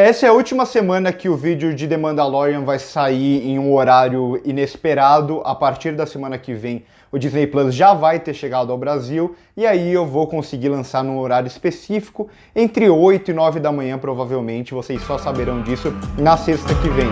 Essa é a última semana que o vídeo de The Mandalorian vai sair em um horário inesperado. A partir da semana que vem, o Disney Plus já vai ter chegado ao Brasil e aí eu vou conseguir lançar num horário específico, entre 8 e 9 da manhã provavelmente. Vocês só saberão disso na sexta que vem.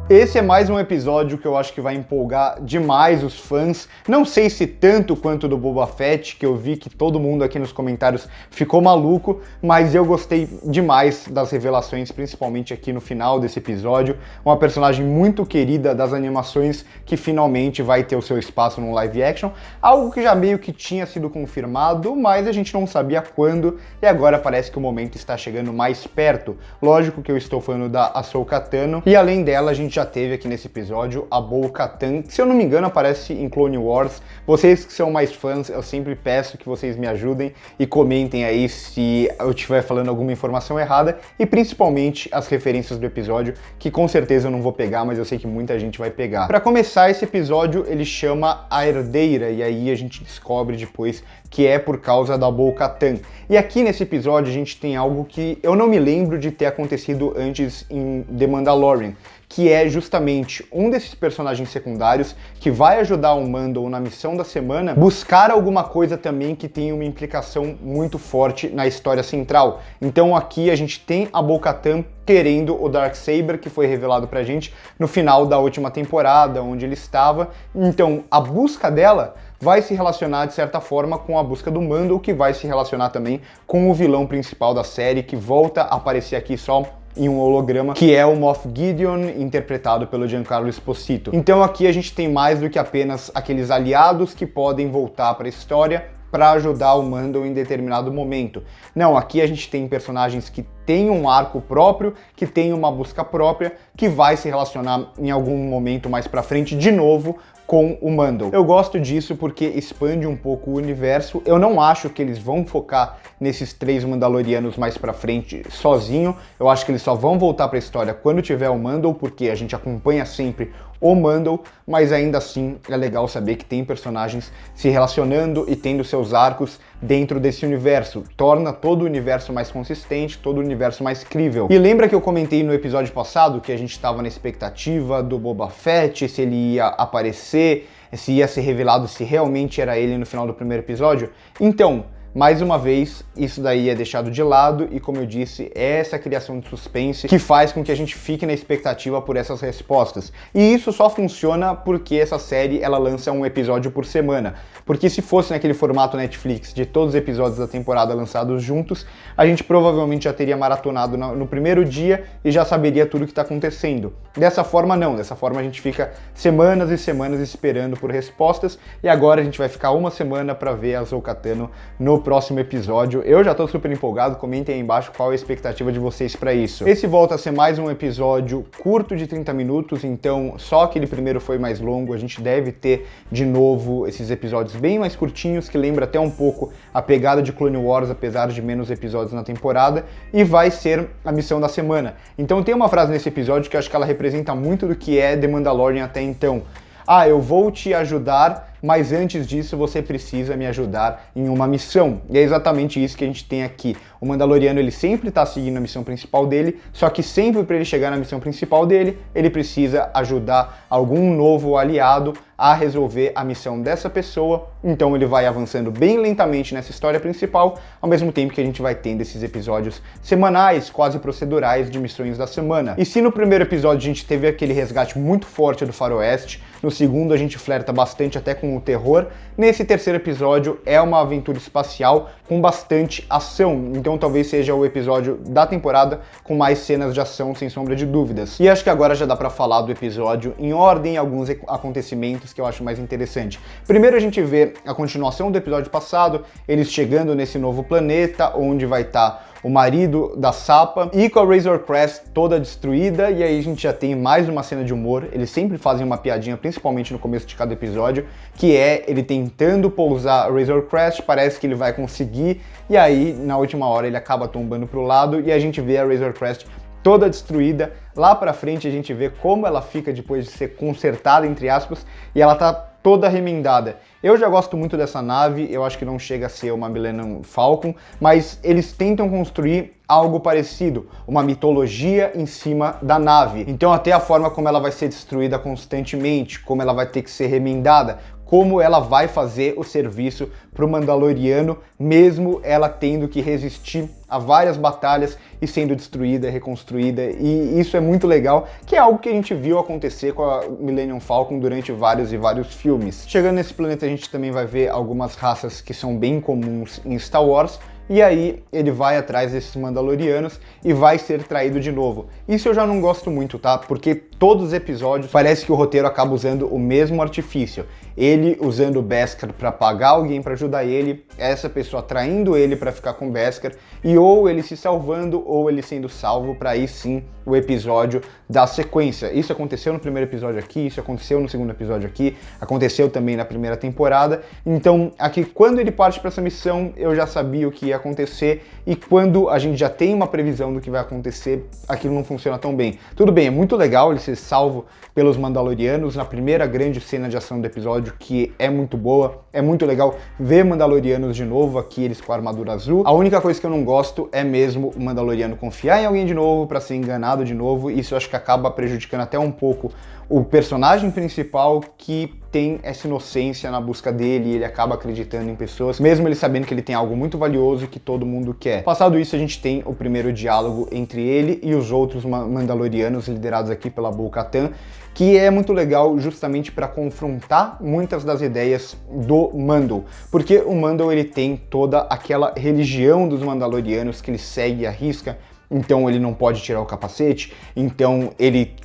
Esse é mais um episódio que eu acho que vai empolgar demais os fãs. Não sei se tanto quanto do Boba Fett, que eu vi que todo mundo aqui nos comentários ficou maluco, mas eu gostei demais das revelações, principalmente aqui no final desse episódio. Uma personagem muito querida das animações que finalmente vai ter o seu espaço no live action. Algo que já meio que tinha sido confirmado, mas a gente não sabia quando, e agora parece que o momento está chegando mais perto. Lógico que eu estou falando da Ahsoka Tano, e além dela a gente já teve aqui nesse episódio a Bo-Katan, que se eu não me engano aparece em Clone Wars. Vocês que são mais fãs, eu sempre peço que vocês me ajudem e comentem aí se eu estiver falando alguma informação errada, e principalmente as referências do episódio, que com certeza eu não vou pegar, mas eu sei que muita gente vai pegar. Para começar, esse episódio ele chama A Herdeira, e aí a gente descobre depois que é por causa da Bo-Katan. E aqui nesse episódio a gente tem algo que eu não me lembro de ter acontecido antes em The Mandalorian, que é justamente um desses personagens secundários que vai ajudar o Mando na missão da semana buscar alguma coisa também que tem uma implicação muito forte na história central. Então aqui a gente tem a Bo-Katan querendo o Darksaber, que foi revelado pra gente no final da última temporada, onde ele estava. Então a busca dela vai se relacionar de certa forma com a busca do Mando, que vai se relacionar também com o vilão principal da série, que volta a aparecer aqui só em um holograma, que é o Moff Gideon, interpretado pelo Giancarlo Esposito. Então aqui a gente tem mais do que apenas aqueles aliados que podem voltar para a história para ajudar o Mando em determinado momento. Não, aqui a gente tem personagens que têm um arco próprio, que tem uma busca própria, que vai se relacionar em algum momento mais para frente de novo com o Mando. Eu gosto disso porque expande um pouco o universo. Eu não acho que eles vão focar nesses 3 Mandalorianos mais pra frente sozinho. Eu acho que eles só vão voltar pra história quando tiver o Mando, porque a gente acompanha sempre o Mando, mas ainda assim é legal saber que tem personagens se relacionando e tendo seus arcos dentro desse universo. Torna todo o universo mais consistente, todo o universo mais crível. E lembra que eu comentei no episódio passado que a gente estava na expectativa do Boba Fett, se ele ia aparecer, se ia ser revelado se realmente era ele no final do primeiro episódio? Então, mais uma vez, isso daí é deixado de lado e, como eu disse, é essa criação de suspense que faz com que a gente fique na expectativa por essas respostas. E isso só funciona porque essa série ela lança um episódio por semana. Porque se fosse naquele formato Netflix de todos os episódios da temporada lançados juntos, a gente provavelmente já teria maratonado no primeiro dia e já saberia tudo o que está acontecendo. Dessa forma não, dessa forma a gente fica semanas e semanas esperando por respostas, e agora a gente vai ficar uma semana para ver a Ahsoka Tano no próximo episódio. Eu já tô super empolgado, comentem aí embaixo qual é a expectativa de vocês para isso. Esse volta a ser mais um episódio curto de 30 minutos, então só aquele primeiro foi mais longo. A gente deve ter de novo esses episódios bem mais curtinhos, que lembra até um pouco a pegada de Clone Wars, apesar de menos episódios na temporada, e vai ser a missão da semana. Então tem uma frase nesse episódio que eu acho que ela representa muito do que é The Mandalorian até então. Ah, eu vou te ajudar, mas antes disso você precisa me ajudar em uma missão. E é exatamente isso que a gente tem aqui. O Mandaloriano ele sempre está seguindo a missão principal dele, só que sempre para ele chegar na missão principal dele, ele precisa ajudar algum novo aliado a resolver a missão dessa pessoa. Então ele vai avançando bem lentamente nessa história principal, ao mesmo tempo que a gente vai tendo esses episódios semanais, quase procedurais, de missões da semana. E se no primeiro episódio a gente teve aquele resgate muito forte do faroeste, no segundo a gente flerta bastante até com o terror, nesse terceiro episódio é uma aventura espacial com bastante ação. Então talvez seja o episódio da temporada com mais cenas de ação, sem sombra de dúvidas. E acho que agora já dá pra falar do episódio em ordem, alguns acontecimentos que eu acho mais interessante. Primeiro a gente vê a continuação do episódio passado, eles chegando nesse novo planeta, onde vai estar o marido da Sapa, e com a Razor Crest toda destruída, e aí a gente já tem mais uma cena de humor. Eles sempre fazem uma piadinha, principalmente no começo de cada episódio, que é ele tentando pousar a Razor Crest, parece que ele vai conseguir, e aí na última hora ele acaba tombando pro lado, e a gente vê a Razor Crest toda destruída. Lá pra frente a gente vê como ela fica depois de ser consertada, entre aspas, e ela tá toda remendada. Eu já gosto muito dessa nave, eu acho que não chega a ser uma Millennium Falcon, mas eles tentam construir algo parecido, uma mitologia em cima da nave. Então até a forma como ela vai ser destruída constantemente, como ela vai ter que ser remendada, como ela vai fazer o serviço para o Mandaloriano, mesmo ela tendo que resistir a várias batalhas e sendo destruída, reconstruída, e isso é muito legal, que é algo que a gente viu acontecer com a Millennium Falcon durante vários e vários filmes. Chegando nesse planeta a gente também vai ver algumas raças que são bem comuns em Star Wars, e aí ele vai atrás desses Mandalorianos e vai ser traído de novo. Isso eu já não gosto muito, tá? Porque todos os episódios parece que o roteiro acaba usando o mesmo artifício. Ele usando o Beskar para pagar alguém para ajudar ele, essa pessoa traindo ele para ficar com o Beskar, e ou ele se salvando ou ele sendo salvo para aí sim o episódio da sequência. Isso aconteceu no primeiro episódio aqui, isso aconteceu no segundo episódio aqui, aconteceu também na primeira temporada. Então aqui quando ele parte para essa missão eu já sabia o que ia acontecer, e quando a gente já tem uma previsão do que vai acontecer, aquilo não funciona tão bem. Tudo bem, é muito legal ele ser salvo pelos Mandalorianos na primeira grande cena de ação do episódio, que é muito boa, é muito legal ver Mandalorianos de novo aqui, eles com a armadura azul. A única coisa que eu não gosto é mesmo o Mandaloriano confiar em alguém de novo para ser enganado de novo. Isso eu acho que acaba prejudicando até um pouco o personagem principal, que tem essa inocência na busca dele, e ele acaba acreditando em pessoas, mesmo ele sabendo que ele tem algo muito valioso que todo mundo quer. Passado isso, a gente tem o primeiro diálogo entre ele e os outros Mandalorianos, liderados aqui pela Bo-Katan, que é muito legal justamente para confrontar muitas das ideias do Mando, porque o Mando ele tem toda aquela religião dos Mandalorianos que ele segue à risca. Então ele não pode tirar o capacete, então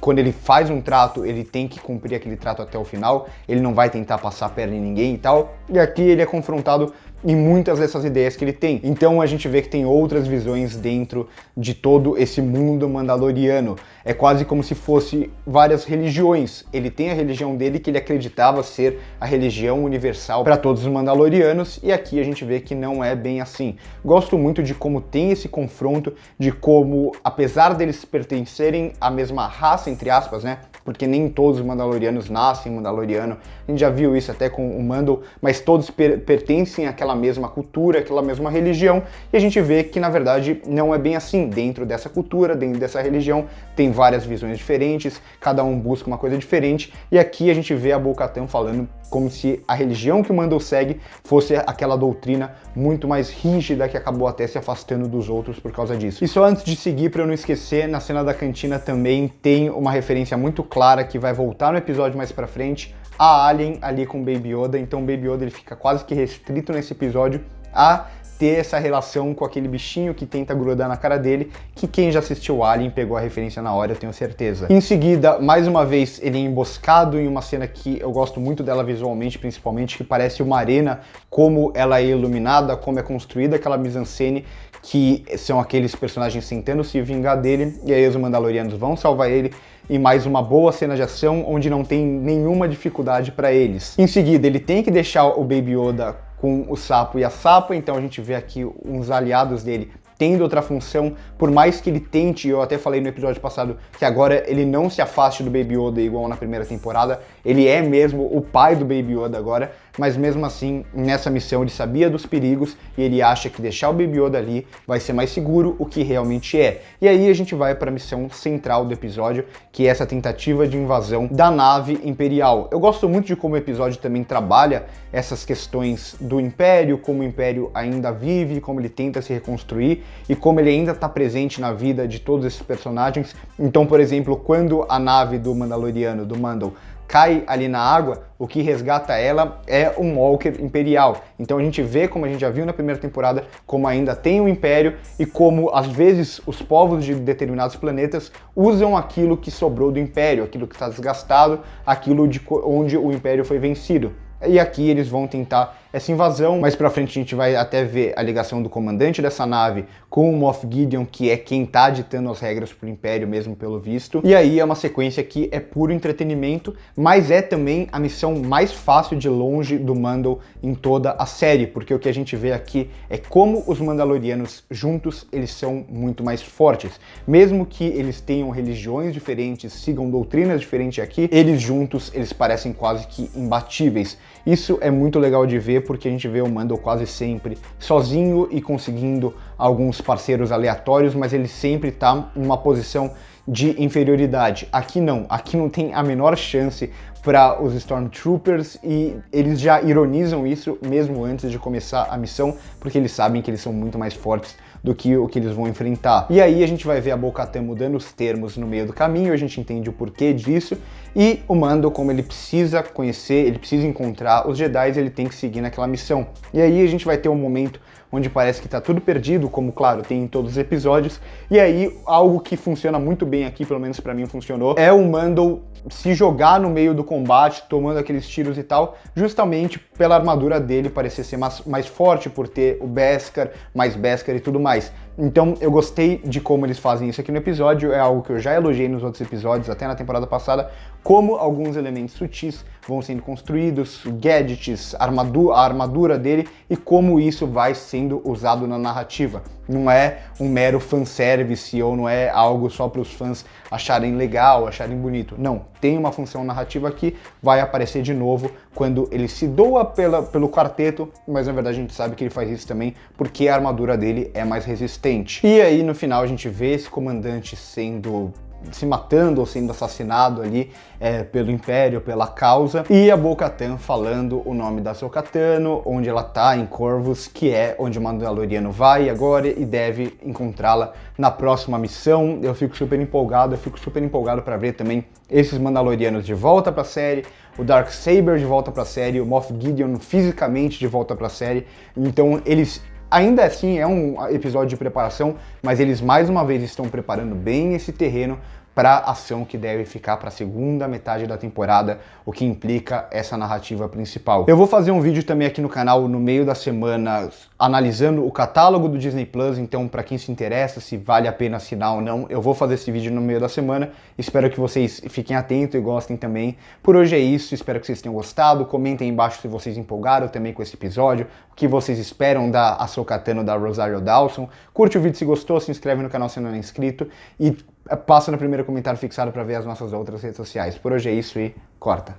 quando ele faz um trato, ele tem que cumprir aquele trato até o final, ele não vai tentar passar a perna em ninguém e tal, e aqui ele é confrontado em muitas dessas ideias que ele tem. Então a gente vê que tem outras visões dentro de todo esse mundo mandaloriano. É quase como se fosse várias religiões. Ele tem a religião dele que ele acreditava ser a religião universal para todos os mandalorianos, e aqui a gente vê que não é bem assim. Gosto muito de como tem esse confronto, de como, apesar deles pertencerem à mesma raça, entre aspas, né? Porque nem todos os mandalorianos nascem mandaloriano, a gente já viu isso até com o Mando, mas todos pertencem àquela mesma cultura, àquela mesma religião, e a gente vê que na verdade não é bem assim. Dentro dessa cultura, dentro dessa religião, tem várias visões diferentes, cada um busca uma coisa diferente, e aqui a gente vê a Bo-Katan falando como se a religião que o Mando segue fosse aquela doutrina muito mais rígida, que acabou até se afastando dos outros por causa disso. E só antes de seguir, para eu não esquecer, na cena da cantina também tem uma referência muito clara que vai voltar no episódio mais pra frente, a Alien ali com o Baby Yoda. Então o Baby Yoda ele fica quase que restrito nesse episódio a ter essa relação com aquele bichinho que tenta grudar na cara dele, que quem já assistiu Alien pegou a referência na hora, eu tenho certeza. Em seguida, mais uma vez, ele é emboscado em uma cena que eu gosto muito dela visualmente, principalmente, que parece uma arena, como ela é iluminada, como é construída aquela mise-en-scène, que são aqueles personagens tentando se vingar dele, e aí os Mandalorianos vão salvar ele, e mais uma boa cena de ação, onde não tem nenhuma dificuldade para eles. Em seguida, ele tem que deixar o Baby Yoda com o Sapo e a Sapa, então a gente vê aqui uns aliados dele tendo outra função, por mais que ele tente, eu até falei no episódio passado, que agora ele não se afaste do Baby Yoda igual na primeira temporada, ele é mesmo o pai do Baby Yoda agora, mas mesmo assim, nessa missão ele sabia dos perigos e ele acha que deixar o Baby Yoda ali vai ser mais seguro, o que realmente é. E aí a gente vai para a missão central do episódio, que é essa tentativa de invasão da nave imperial. Eu gosto muito de como o episódio também trabalha essas questões do Império, como o Império ainda vive, como ele tenta se reconstruir e como ele ainda está presente na vida de todos esses personagens. Então, por exemplo, quando a nave do Mandaloriano, do Mando, cai ali na água, o que resgata ela é um Walker Imperial. Então a gente vê, como a gente já viu na primeira temporada, como ainda tem o Império e como às vezes os povos de determinados planetas usam aquilo que sobrou do Império, aquilo que está desgastado, aquilo de onde o Império foi vencido. E aqui eles vão tentar essa invasão. Mais pra frente a gente vai até ver a ligação do comandante dessa nave com o Moff Gideon, que é quem tá ditando as regras pro Império mesmo, pelo visto. E aí é uma sequência que é puro entretenimento, mas é também a missão mais fácil de longe do Mando em toda a série, porque o que a gente vê aqui é como os Mandalorianos juntos, eles são muito mais fortes. Mesmo que eles tenham religiões diferentes, sigam doutrinas diferentes aqui, eles juntos, eles parecem quase que imbatíveis. Isso é muito legal de ver, porque a gente vê o Mando quase sempre sozinho e conseguindo alguns parceiros aleatórios, mas ele sempre tá em uma posição de inferioridade. Aqui não tem a menor chance para os Stormtroopers, e eles já ironizam isso mesmo antes de começar a missão, porque eles sabem que eles são muito mais fortes do que o que eles vão enfrentar. E aí a gente vai ver a Bo-Katan mudando os termos no meio do caminho, a gente entende o porquê disso, e o Mando, como ele precisa conhecer, ele precisa encontrar os Jedi, ele tem que seguir naquela missão. E aí a gente vai ter um momento onde parece que tá tudo perdido, como claro, tem em todos os episódios, e aí algo que funciona muito bem aqui, pelo menos pra mim funcionou, é o Mando se jogar no meio do combate, tomando aqueles tiros e tal, justamente pela armadura dele parecer ser mais forte, por ter o Beskar, mais Beskar e tudo mais. Então eu gostei de como eles fazem isso aqui no episódio, é algo que eu já elogiei nos outros episódios, até na temporada passada, como alguns elementos sutis vão sendo construídos, gadgets, a armadura dele, e como isso vai sendo usado na narrativa. Não é um mero fanservice, ou não é algo só para os fãs acharem legal, acharem bonito. Não, tem uma função narrativa aqui, vai aparecer de novo quando ele se doa pelo quarteto, mas na verdade a gente sabe que ele faz isso também porque a armadura dele é mais resistente. E aí no final a gente vê esse comandante se matando ou sendo assassinado ali pelo Império, pela causa, e a Bo-Katan falando o nome da Ahsoka Tano, onde ela tá, em Corvus, que é onde o Mandaloriano vai agora e deve encontrá-la na próxima missão. Eu fico super empolgado para ver também esses Mandalorianos de volta pra série, o Darksaber de volta pra série, o Moff Gideon fisicamente de volta pra série. Então eles ainda assim é um episódio de preparação, mas eles mais uma vez estão preparando bem esse terreno para a ação que deve ficar para a segunda metade da temporada, o que implica essa narrativa principal. Eu vou fazer um vídeo também aqui no canal no meio da semana analisando o catálogo do Disney Plus, então para quem se interessa se vale a pena assinar ou não, eu vou fazer esse vídeo no meio da semana. Espero que vocês fiquem atentos e gostem também. Por hoje é isso, espero que vocês tenham gostado. Comentem aí embaixo se vocês empolgaram também com esse episódio, o que vocês esperam da Ahsoka Tano, da Rosario Dawson. Curte o vídeo se gostou, se inscreve no canal se não é inscrito e passa no primeiro comentário fixado para ver as nossas outras redes sociais. Por hoje é isso e corta!